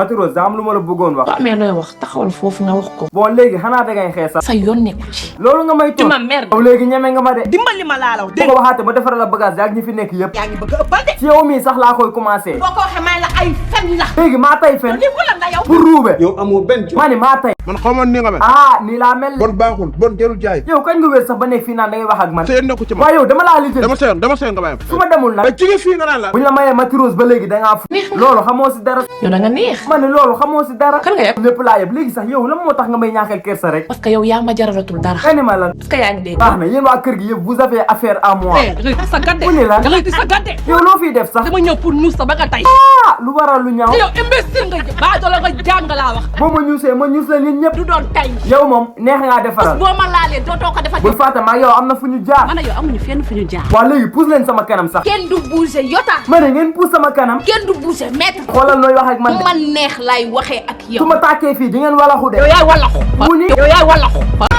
Matros daa am lu ma la bëggoon wax. waaw mais looy wax taxawal foofu nga wax ko. bon léegi xanaa dangay xeesal. sa yoon nekku ci. loolu nga may tu ma merde. léegi ñeme nga ma de. dimbali ma laa la wax. bu ko waxaate ma defaral la bagage daal ñi fi nekk yëpp. yaa ngi bëgg a ëppal de. ci yow mii sax laa koy commencé. boo ko waxee may la ay fen la. léegi maa tay fen. lii wala nga yow. pour ruube. yow amoo benn ma ni maa tay. man xaw ma ni nga mel. nii laa mel. bon baaxul bon jarul jaay. yow kañ nga wér sax ba nekk fii naan da ngay wax ak man. seen nekku ci ma. waaw yow dama laa lijjanti. dama seen nga bàyyi. su ma demul nag. jóge fii nga naan la. buñ la mayee Matros ba léegi da ngaa fu. loolu xamoo si dara. yow da nga neex. ma ne loolu xamoo si dara. kan nga yeb. lépp laa yeb léegi sax yow lan moo tax nga may ñaaxal kersa rek. parce que yow yaa ma jaralatul dara. xëy ma lan. parce que yaa ngi dégg. baax na yéen waa kër gi yëpp vous avez affaire à moi. sa gàdde. mu ne la sa gàdde. yow loo fiy def sax. dama ñëw pour nuus sa ba nga tay. lu waral lu ñaaw. yow imbécile nga jë. baa doole nga jaam nga laa wax. boo ma ñuusee ma ñuus la nit ñëpp. du doon tay. yow moom neex ngaa defaral. boo ma laalee dootoo ko defal. bul fàtte maa yow am na fu ñu jaar. man yow amuñu fenn fu ñu jaar. waa léegi pousse leen sama kanam sax. kenn du bouger yota. ma ne ngeen pousse sama kanam. kenn du bouger mètre. xoolal nooy wax ak man de. man neex lay waxee ak yow. su ma tàkkee fii di ngeen walaxu de. yow yaay walaxu. mu ni yow yaay walaxu.